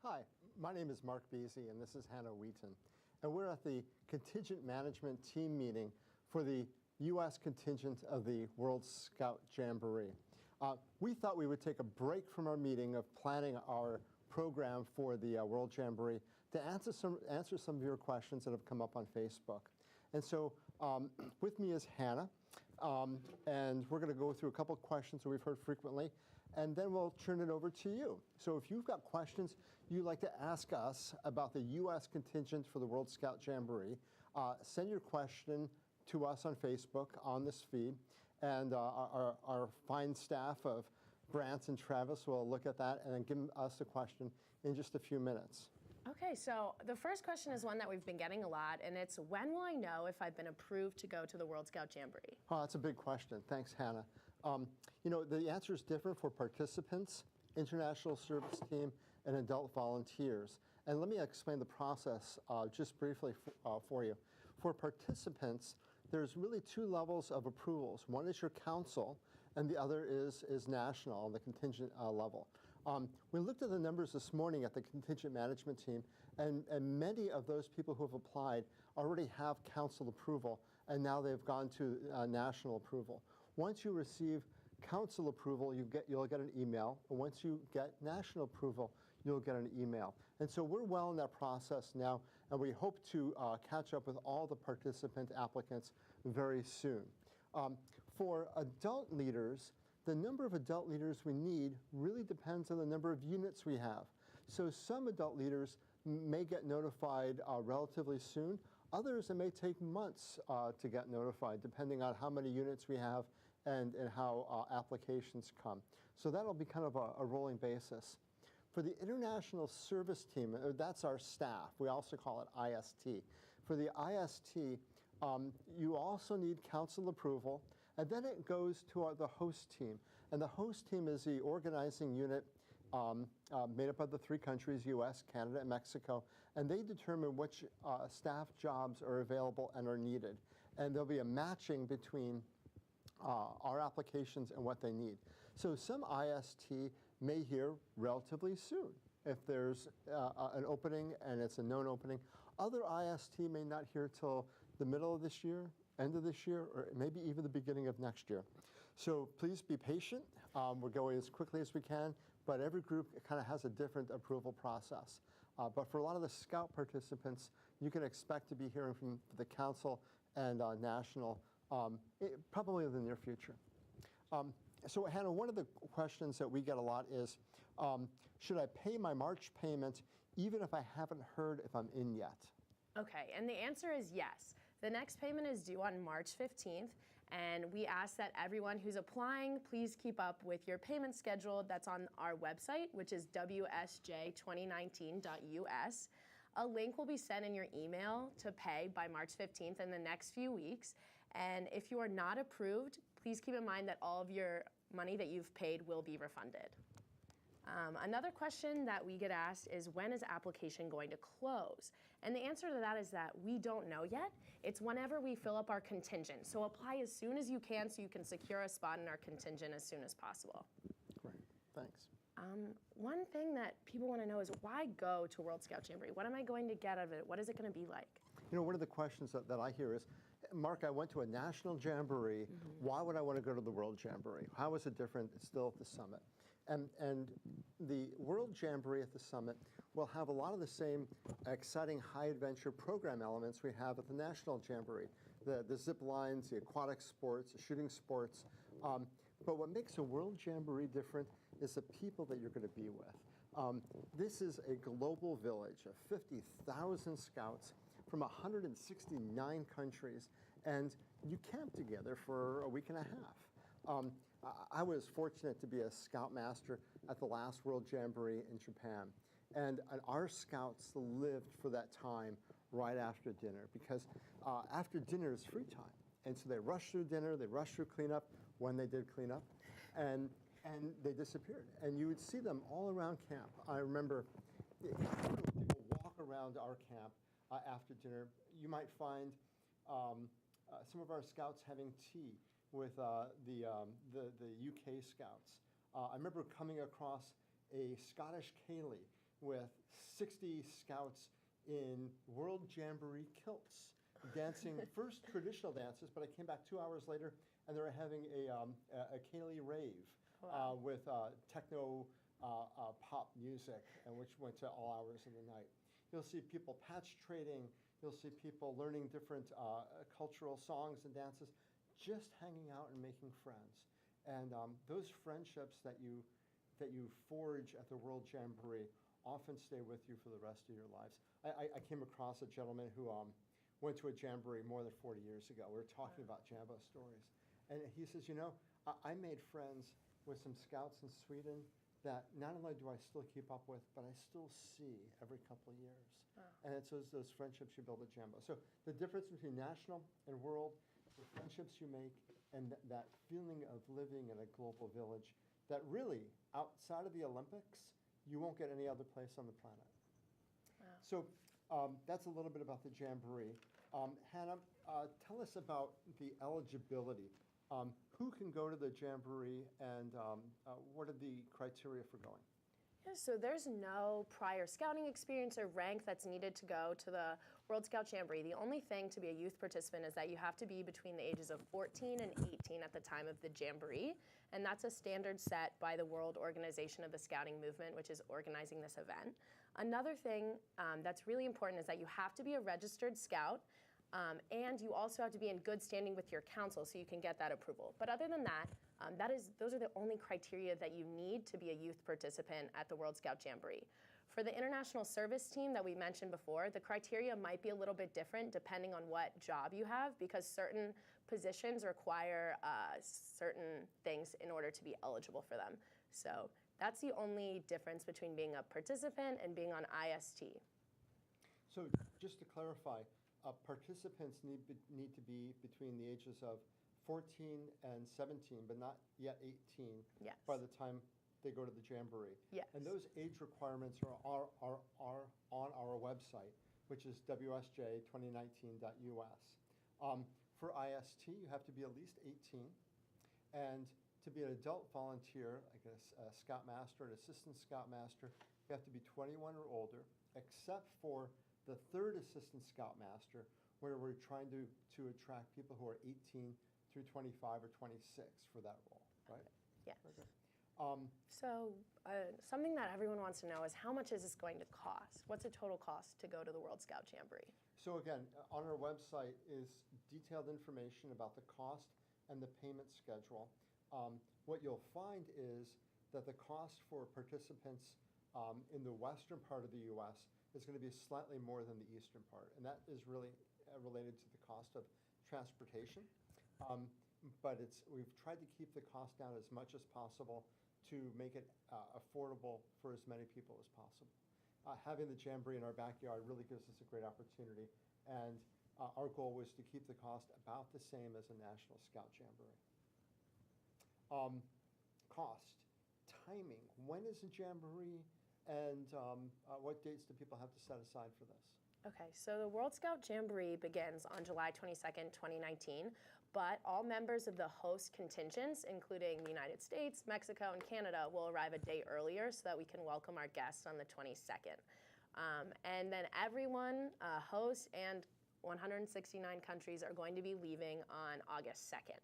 Hi, my name is Mark Beasy, and this is Hannah Wheaton. And we're at the Contingent Management Team meeting for the US contingent of the World Scout Jamboree. We thought we would take a break from our meeting of planning our program for the World Jamboree to answer some of your questions that have come up on Facebook. And so with me is Hannah, and we're going to go through a couple of questions that we've heard frequently, and then we'll turn it over to you. So if you've got questions you'd like to ask us about the US contingent for the World Scout Jamboree, send your question to us on Facebook on this feed, and our fine staff of Brant and Travis will look at that and then give us a question in just a few minutes. Okay, so the first question is one that we've been getting a lot, and it's, when will I know if I've been approved to go to the World Scout Jamboree? Oh, that's a big question. Thanks, Hannah. You know, the answer is different for participants, international service team, and adult volunteers. And let me explain the process just briefly for you. For participants, there's really two levels of approvals. One is your council, and the other is national, on the contingent level. We looked at the numbers this morning at the Contingent Management Team, and many of those people who have applied already have council approval, and now they've gone to national approval. Once you receive council approval, you'll get an email, and once you get national approval, you'll get an email. And so we're well in that process now, and we hope to catch up with all the participant applicants very soon. For adult leaders, the number of adult leaders we need really depends on the number of units we have. So some adult leaders may get notified relatively soon. Others, it may take months to get notified, depending on how many units we have and how applications come. So that'll be kind of a rolling basis. For the International Service Team, that's our staff. We also call it IST. For the IST, you also need council approval, and then it goes to the host team. And the host team is the organizing unit made up of the three countries, US, Canada, and Mexico, and they determine which staff jobs are available and are needed. And there'll be a matching between our applications and what they need. So some IST may hear relatively soon if there's an opening and it's a known opening. Other IST may not hear till the middle of this year, end of this year, or maybe even the beginning of next year. So please be patient. We're going as quickly as we can, but every group kind of has a different approval process. But for a lot of the Scout participants, you can expect to be hearing from the council and national probably in the near future. So Hannah, one of the questions that we get a lot is, should I pay my March payment even if I haven't heard if I'm in yet? Okay, and the answer is yes. The next payment is due on March 15th, and we ask that everyone who's applying, please keep up with your payment schedule that's on our website, which is wsj2019.us. A link will be sent in your email to pay by March 15th in the next few weeks. And if you are not approved, please keep in mind that all of your money that you've paid will be refunded. Another question that we get asked is, when is application going to close? And the answer to that is that we don't know yet. It's whenever we fill up our contingent. So apply as soon as you can so you can secure a spot in our contingent as soon as possible. Great, thanks. One thing that people want to know is, why go to World Scout Jamboree? What am I going to get out of it? What is it going to be like? You know, one of the questions that I hear is, Mark, I went to a national jamboree. Why would I want to go to the World Jamboree? How is it different? It's still at the summit. And the World Jamboree at the summit will have a lot of the same exciting high-adventure program elements we have at the National Jamboree. The zip lines, the aquatic sports, the shooting sports. But what makes a World Jamboree different is the people that you're going to be with. This is a global village of 50,000 scouts from 169 countries, and you camp together for a week and a half. I was fortunate to be a scoutmaster at the last World Jamboree in Japan, and our scouts lived for that time right after dinner, because after dinner is free time. And so they rushed through dinner, they rushed through cleanup when they did cleanup, and they disappeared. And you would see them all around camp. I remember people walk around our camp after dinner. You might find some of our scouts having tea with the UK scouts. I remember coming across a Scottish ceilidh with 60 scouts in World Jamboree kilts, dancing first traditional dances, but I came back 2 hours later and they were having a Kaylee rave with techno pop music, and which went to all hours of the night. You'll see people patch trading. You'll see people learning different cultural songs and dances, just hanging out and making friends. And those friendships that you forge at the World Jamboree often stay with you for the rest of your lives. I came across a gentleman who went to a Jamboree more than 40 years ago. We were talking about Jambo stories. And he says, you know, I made friends with some scouts in Sweden that not only do I still keep up with, but I still see every couple of years. And it's those friendships you build at Jambo. So the difference between national and world, the friendships you make, and that feeling of living in a global village that really, outside of the Olympics, you won't get any other place on the planet. Wow. So that's a little bit about the Jamboree. Hannah, tell us about the eligibility. Who can go to the Jamboree, and what are the criteria for going? Yeah, so there's no prior scouting experience or rank that's needed to go to the World Scout Jamboree. The only thing to be a youth participant is that you have to be between the ages of 14 and 18 at the time of the Jamboree, and that's a standard set by the World Organization of the Scouting Movement, which is organizing this event. Another thing that's really important is that you have to be a registered scout, and you also have to be in good standing with your council so you can get that approval. But other than that, those are the only criteria that you need to be a youth participant at the World Scout Jamboree. For the international service team that we mentioned before, the criteria might be a little bit different depending on what job you have, because certain positions require certain things in order to be eligible for them. So that's the only difference between being a participant and being on IST. So just to clarify, participants need to be between the ages of 14 and 17, but not yet 18 Yes. by the time they go to the Jamboree. Yes. And those age requirements are on our website, which is wsj2019.us. For IST, you have to be at least 18. And to be an adult volunteer, like a scoutmaster, an assistant scoutmaster, you have to be 21 or older, except for the third assistant scoutmaster, where we're trying to attract people who are 18 through 25 or 26 for that role, right? Yes. Okay. So something that everyone wants to know is, how much is this going to cost? What's the total cost to go to the World Scout Jamboree? So again, on our website is detailed information about the cost and the payment schedule. What you'll find is that the cost for participants in the western part of the U.S. is going to be slightly more than the eastern part, and that is really related to the cost of transportation. But we've tried to keep the cost down as much as possible to make it affordable for as many people as possible. Having the Jamboree in our backyard really gives us a great opportunity, and our goal was to keep the cost about the same as a National Scout Jamboree. Cost, timing, when is the Jamboree, and what dates do people have to set aside for this? Okay, so the World Scout Jamboree begins on July 22nd, 2019, but all members of the host contingents, including the United States, Mexico, and Canada, will arrive a day earlier so that we can welcome our guests on the 22nd. And then everyone, hosts and 169 countries, are going to be leaving on August 2nd.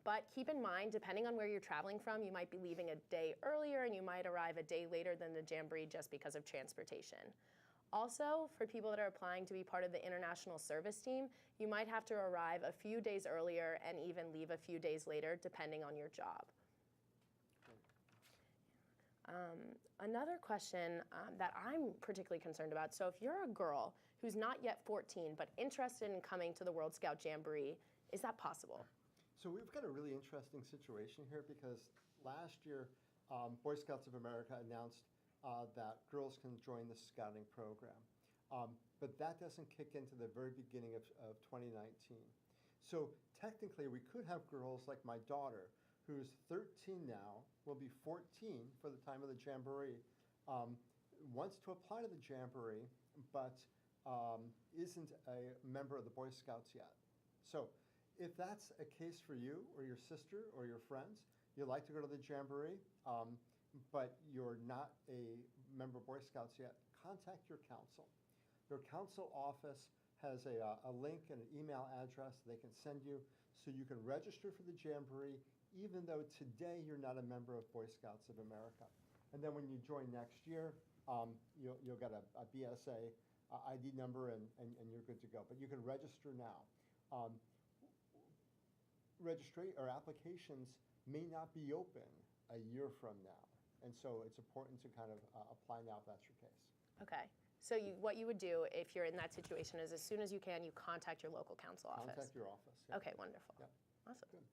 But keep in mind, depending on where you're traveling from, you might be leaving a day earlier and you might arrive a day later than the Jamboree just because of transportation. Also, for people that are applying to be part of the international service team, you might have to arrive a few days earlier and even leave a few days later, depending on your job. Another question that I'm particularly concerned about, so if you're a girl who's not yet 14 but interested in coming to the World Scout Jamboree, is that possible? So we've got a really interesting situation here, because last year, Boy Scouts of America announced that girls can join the scouting program. But that doesn't kick into the very beginning of 2019. So technically, we could have girls like my daughter, who's 13 now, will be 14 for the time of the Jamboree, wants to apply to the Jamboree, but isn't a member of the Boy Scouts yet. So if that's a case for you or your sister or your friends, you'd like to go to the Jamboree, but you're not a member of Boy Scouts yet, contact your council. Your council office has a link and an email address they can send you so you can register for the Jamboree even though today you're not a member of Boy Scouts of America. And then when you join next year, you'll get a BSA ID number and you're good to go. But you can register now. Applications may not be open a year from now. And so it's important to kind of apply now if that's your case. Okay. So what you would do if you're in that situation is as soon as you can, you contact your local council office. Contact your office. Yep. Okay, wonderful. Yep. Awesome. Good.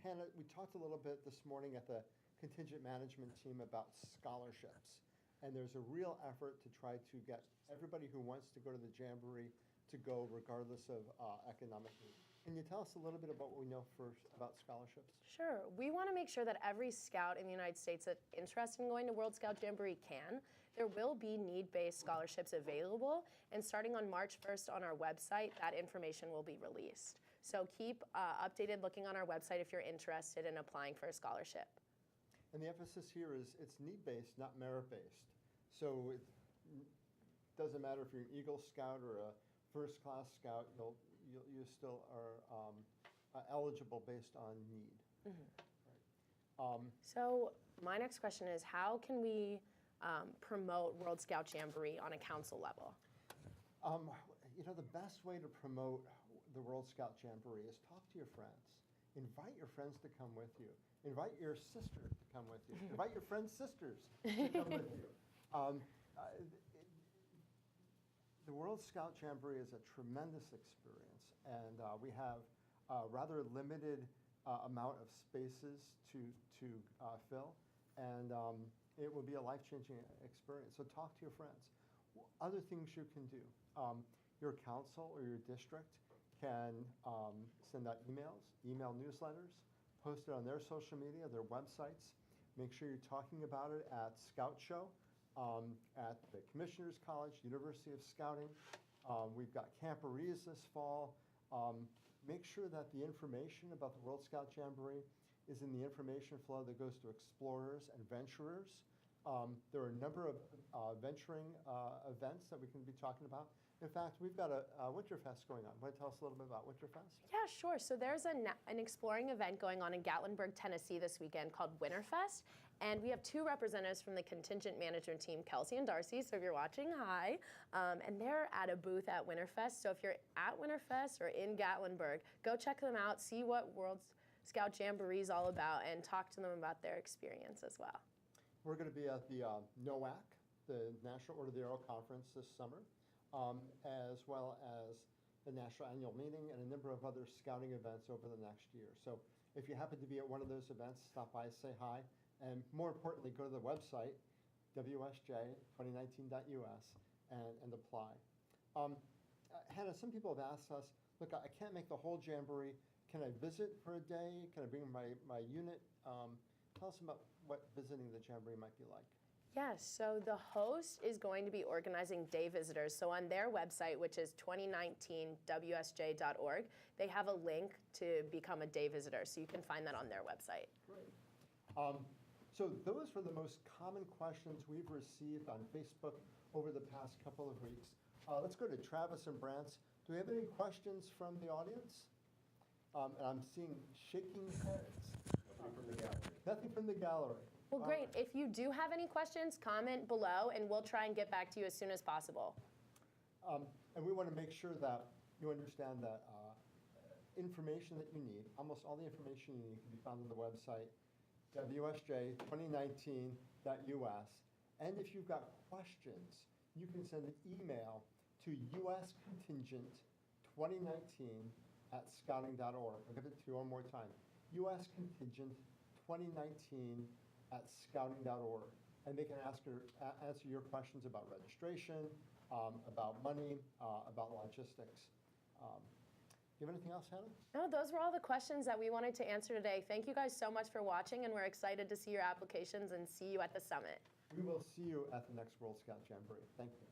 Hannah, we talked a little bit this morning at the contingent management team about scholarships. And there's a real effort to try to get everybody who wants to go to the Jamboree to go regardless of economic need. Can you tell us a little bit about what we know first about scholarships? Sure. We want to make sure that every scout in the United States that's interested in going to World Scout Jamboree can. There will be need-based scholarships available, and starting on March 1st on our website, that information will be released. So keep updated looking on our website if you're interested in applying for a scholarship. And the emphasis here is it's need-based, not merit-based. So it doesn't matter if you're an Eagle Scout or a first-class Scout, you still are eligible based on need. Mm-hmm. Right. So my next question is, how can we promote World Scout Jamboree on a council level? The best way to promote the World Scout Jamboree is talk to your friends. Invite your friends to come with you. Invite your sister to come with you. Invite your friends' sisters to come with you. The World Scout Jamboree is a tremendous experience, and we have a rather limited amount of spaces to fill, and it will be a life-changing experience. So talk to your friends. Other things you can do. Your council or your district can send out email newsletters, post it on their social media, their websites. Make sure you're talking about it at Scout Show, at the Commissioners College, University of Scouting. We've got Jamborees this fall. Make sure that the information about the World Scout Jamboree is in the information flow that goes to explorers and venturers. There are a number of venturing events that we can be talking about. In fact, we've got a Winterfest going on. Want to tell us a little bit about Winterfest? Yeah, sure. So there's an exploring event going on in Gatlinburg, Tennessee this weekend called Winterfest. And we have two representatives from the contingent management team, Kelsey and Darcy. So if you're watching, hi. And they're at a booth at Winterfest. So if you're at Winterfest or in Gatlinburg, go check them out, see what World Scout Jamboree is all about, and talk to them about their experience as well. We're going to be at the NOAC, the National Order of the Arrow Conference this summer, as well as the National Annual Meeting and a number of other scouting events over the next year. So if you happen to be at one of those events, stop by, say hi, and more importantly, go to the website, wsj2019.us, and apply. Hannah, some people have asked us, look, I can't make the whole Jamboree. Can I visit for a day? Can I bring my unit? Tell us about what visiting the Jamboree might be like. Yes, so the host is going to be organizing day visitors. So on their website, which is 2019wsj.org, they have a link to become a day visitor. So you can find that on their website. Great. So those were the most common questions we've received on Facebook over the past couple of weeks. Let's go to Travis and Brantz. Do we have any questions from the audience? And I'm seeing shaking heads. Nothing from the gallery. Nothing from the gallery. Well, great. If you do have any questions, comment below, and we'll try and get back to you as soon as possible. And we want to make sure that you understand that information that you need, almost all the information you need can be found on the website, wsj2019.us. And if you've got questions, you can send an email to uscontingent2019@scouting.org. I'll give it to you one more time. uscontingent2019@scouting.org. And they can answer your questions about registration, about money, about logistics. Do you have anything else, Hannah? No, those were all the questions that we wanted to answer today. Thank you guys so much for watching, and we're excited to see your applications and see you at the summit. We will see you at the next World Scout Jamboree. Thank you.